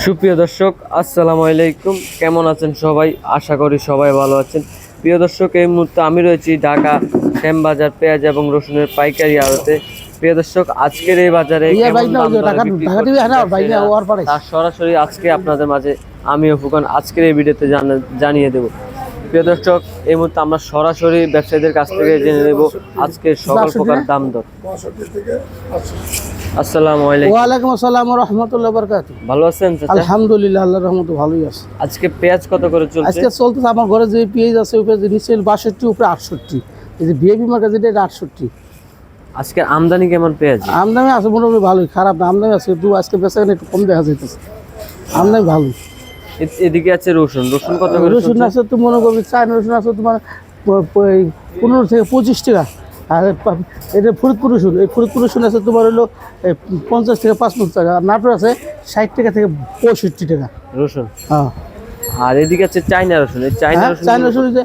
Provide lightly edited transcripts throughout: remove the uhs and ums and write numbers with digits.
সুপ্রিয় দর্শক, আসসালামু আলাইকুম। কেমন আছেন সবাই? আশা করি সবাই ভালো আছেন। প্রিয় দর্শক, এই মুহূর্তে আমি রয়েছি ঢাকা শ্যামবাজার পেঁয়াজ এবং রসুনের পাইকারি আড়তে। প্রিয় দর্শক, আজকের এই বাজারে কেমন দাম দরে বিক্রি করছে তার সরাসরি আজকে আপনাদের মাঝে আমিও ফুকন আজকের এই ভিডিওতে জানিয়ে দেব। প্রিয় দর্শক, এই মুহূর্তে আমরা সরাসরি ব্যবসায়ীদের কাছ থেকে জেনে নেব আজকের সকল প্রকার দাম দর। আসসালামু আলাইকুম। ওয়ালাইকুম আসসালাম ওয়া রাহমাতুল্লাহি ওয়া বারাকাতুহু। ভালো আছেন চাচা? আলহামদুলিল্লাহ, আল্লাহর রহমতে ভালোই আছে। আজকে পেঁয়াজ কত করে চলছে? আজকে চলতেছে আমার ঘরে যে পেঁয়াজ আছে ওই পেঁয়াজ নিচে 62, উপরে 68। এই যে বিএপি মার্কেট যেটা 68। আজকে আমদানি কেমন পেঁয়াজ? আমদানি আছে মোটামুটি ভালোই, খারাপ না। আমদানি আছে একটু, আজকে বেচাকেনা একটু কম দেখা যাইতেছে। আমদানি ভালোই। এদিকে আছে রসুন। রসুন কত করে? রসুন আছে তো মনে করবি চায়না রসুন আছে তোমার 15 থেকে 25 টাকা। আর এটা ফরিদপুর রসুন, এই ফরিদপুর রসুন আছে তোমার হলো 50 থেকে 55 টাকা। আর নাটোর আছে 60 টাকা থেকে 65 টাকা রসুন। হ্যাঁ। আর এদিকে আছে চায়না রসুন। এই চায়না রসুন যে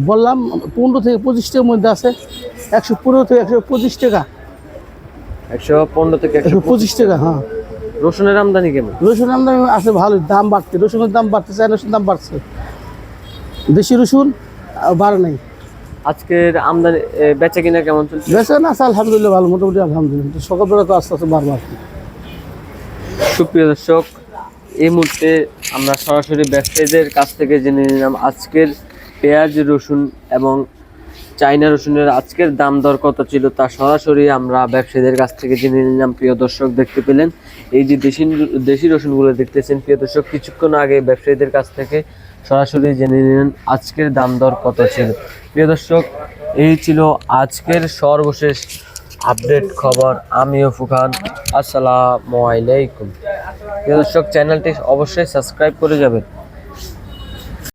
বললাম 15 থেকে 25 টাকার মধ্যে আছে। 115 থেকে 125 টাকা। 115 থেকে 125 টাকা। হ্যাঁ। রসুনের আমদানি কেমন? রসুন আমদানি আছে ভালোই, দাম বাড়ছে, রসুনের দাম বাড়ছে, চায়না রসুন দাম বাড়ছে। দেশি রসুন বাড়ে নাই। আজকের আমদানি বেচা কিনা কেমন চলছে? বেচা না আছে আলহামদুলিল্লাহ ভালো, মোটামুটি আলহামদুলিল্লাহ। সকালবেলা তো আস্তে আস্তে বাড়বে। সুপ্রিয় দর্শক, এই মুহূর্তে আমরা সরাসরি ব্যবসায়ীদের কাছ থেকে জেনে নিলাম আজকের পেঁয়াজ, রসুন এবং চায়না রসুনের আজকের দাম দর কত ছিল তা সরাসরি আমরা ব্যবসায়ীদের কাছ থেকে জেনে নিলাম। প্রিয় দর্শক, দেখতে পেলেন এই যে দেশি রসুনগুলো দেখতেছেন। প্রিয় দর্শক, কিছুক্ষণ আগে ব্যবসায়ীদের কাছ থেকে সরাসরি জেনে নিলেন আজকের দাম দর কত ছিল। প্রিয় দর্শক, এই ছিল আজকের সর্বশেষ আপডেট খবর। আমিও ফুকান, আসসালামু আলাইকুম। প্রিয় দর্শক, চ্যানেলটি অবশ্যই সাবস্ক্রাইব করে যাবেন।